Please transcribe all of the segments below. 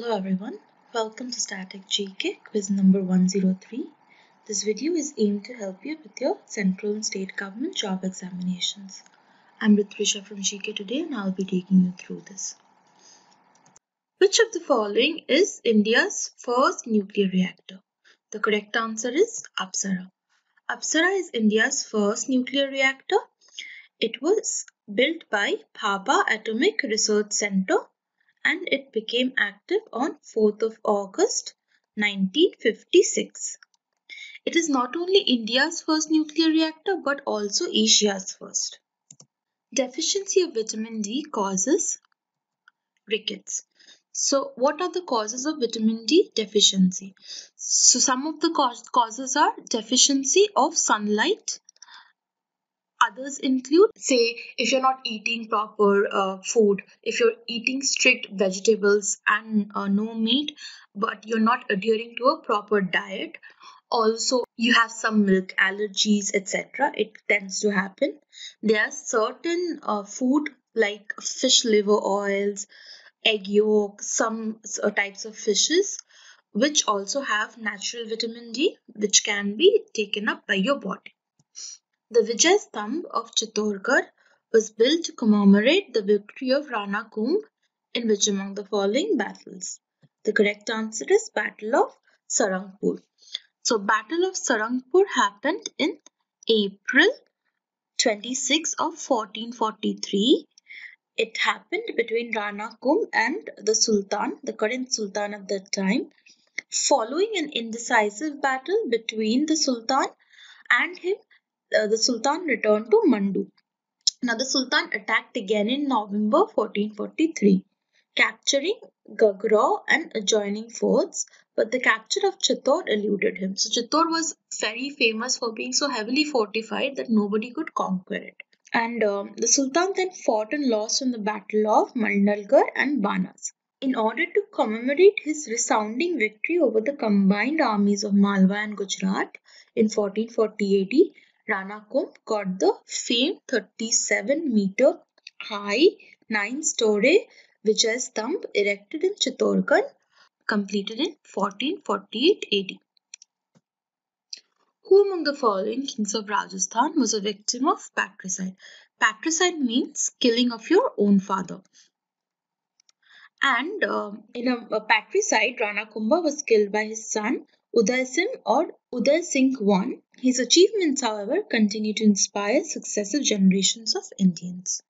Hello everyone, welcome to Static GK quiz number 103. This video is aimed to help you with your central and state government job examinations. I'm Ritrisha from GK today and I'll be taking you through this. Which of the following is India's first nuclear reactor? The correct answer is Apsara. Apsara is India's first nuclear reactor. It was built by Bhabha Atomic Research Centre and it became active on 4th of August 1956. It is not only India's first nuclear reactor but also Asia's first. Deficiency of vitamin D causes rickets. So what are the causes of vitamin D deficiency? So some of the causes are deficiency of sunlight. Others include, say, if you're not eating proper food, if you're eating strict vegetables and no meat, but you're not adhering to a proper diet. Also, you have some milk allergies, etc. It tends to happen. There are certain food like fish liver oils, egg yolk, some types of fishes, which also have natural vitamin D, which can be taken up by your body. The Vijay Stambh of Chittorgarh was built to commemorate the victory of Rana Kumbh in which among the following battles? The correct answer is Battle of Sarangpur. So Battle of Sarangpur happened in April 26 of 1443. It happened between Rana Kumbh and the Sultan, the current Sultan of that time, following an indecisive battle between the Sultan and him. The Sultan returned to Mandu. Now the Sultan attacked again in November 1443, capturing Gagraw and adjoining forts, but the capture of Chittor eluded him. So Chittor was very famous for being so heavily fortified that nobody could conquer it. And the Sultan then fought and lost in the battle of Mandalgarh and Banas. In order to commemorate his resounding victory over the combined armies of Malwa and Gujarat in 1440 AD, Rana Kumbh got the famed 37-meter high 9-story Vijay Stambh erected in Chittorgarh, completed in 1448 AD. Who among the following kings of Rajasthan was a victim of patricide? Patricide means killing of your own father. And in a patricide, Rana Kumbha was killed by his son Uday Singh I. His achievements, however, continue to inspire successive generations of Indians.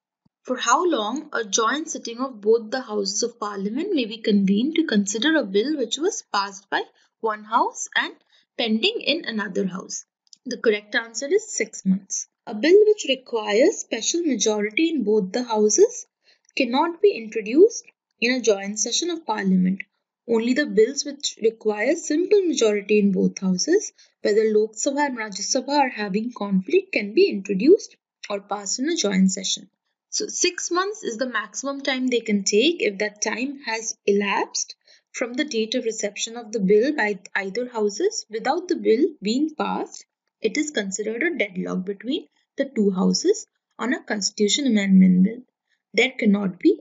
For how long a joint sitting of both the Houses of Parliament may be convened to consider a bill which was passed by one house and pending in another house? The correct answer is 6 months. A bill which requires special majority in both the houses cannot be introduced in a joint session of Parliament. Only the bills which require simple majority in both houses, whether Lok Sabha and Rajya Sabha are having conflict, can be introduced or passed in a joint session. So 6 months is the maximum time they can take. If that time has elapsed from the date of reception of the bill by either houses without the bill being passed, it is considered a deadlock between the two houses on a constitution amendment bill. There cannot be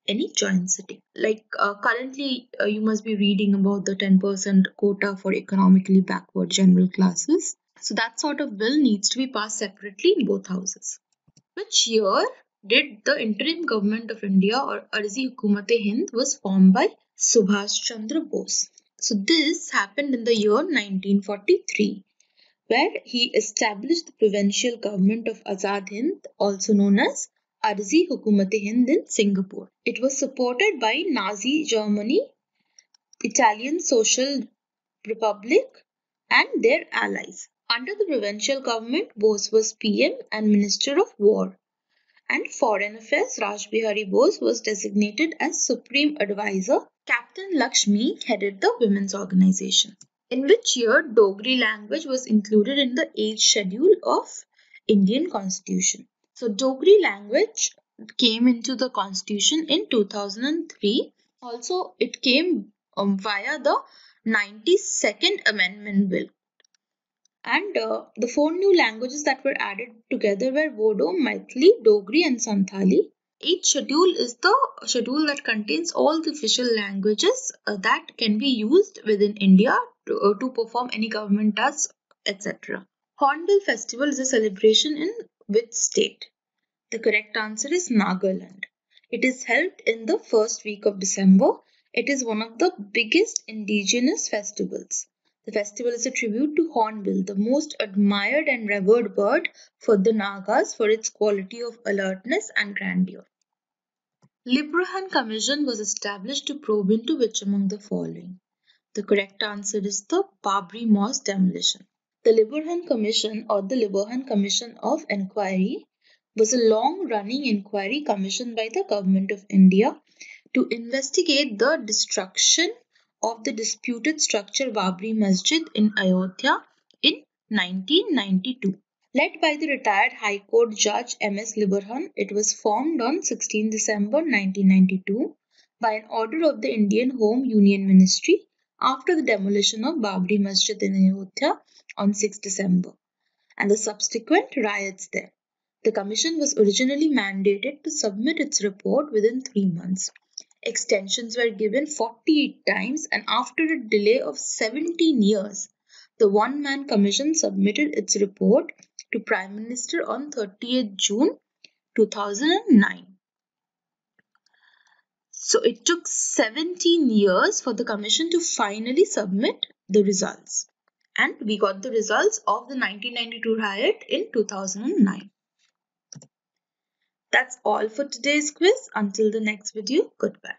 any joint sitting. Like currently you must be reading about the 10% quota for economically backward general classes. So that sort of bill needs to be passed separately in both houses. Which year did the interim government of India or Arzi Hukumat-e-Hind was formed by Subhash Chandra Bose? So this happened in the year 1943, where he established the provincial government of Azad Hind, also known as Arzi Hukumat-e-Hind in Singapore. It was supported by Nazi Germany, Italian Social Republic and their allies. Under the provincial government, Bose was PM and Minister of War. And Foreign Affairs, Raj Bihari Bose was designated as Supreme Advisor. Captain Lakshmi headed the women's organization. In which year Dogri language was included in the 8th schedule of Indian Constitution? So Dogri language came into the Constitution in 2003. Also, it came via the 92nd Amendment Bill. And the 4 new languages that were added together were Bodo, Maithili, Dogri and Santhali. Each schedule is the schedule that contains all the official languages that can be used within India to perform any government tasks, etc. Hornbill Festival is a celebration in which state? The correct answer is Nagaland. It is held in the first week of December. It is one of the biggest indigenous festivals. The festival is a tribute to Hornbill, the most admired and revered bird for the Nagas for its quality of alertness and grandeur. Librehon Commission was established to probe into which among the following? The correct answer is the Babri Mosque demolition. The Librehon Commission or the Librehon Commission of Inquiry was a long-running inquiry commissioned by the Government of India to investigate the destruction of the disputed structure Babri Masjid in Ayodhya in 1992. Led by the retired High Court Judge M.S. Librehon, it was formed on 16 December 1992 by an order of the Indian Home Union Ministry after the demolition of Babri Masjid in Ayodhya on 6 December and the subsequent riots there. The commission was originally mandated to submit its report within 3 months. Extensions were given 48 times, and after a delay of 17 years, the one-man commission submitted its report to Prime Minister on 30th June 2009. So it took 17 years for the commission to finally submit the results. And we got the results of the 1992 riot in 2009. That's all for today's quiz. Until the next video, goodbye.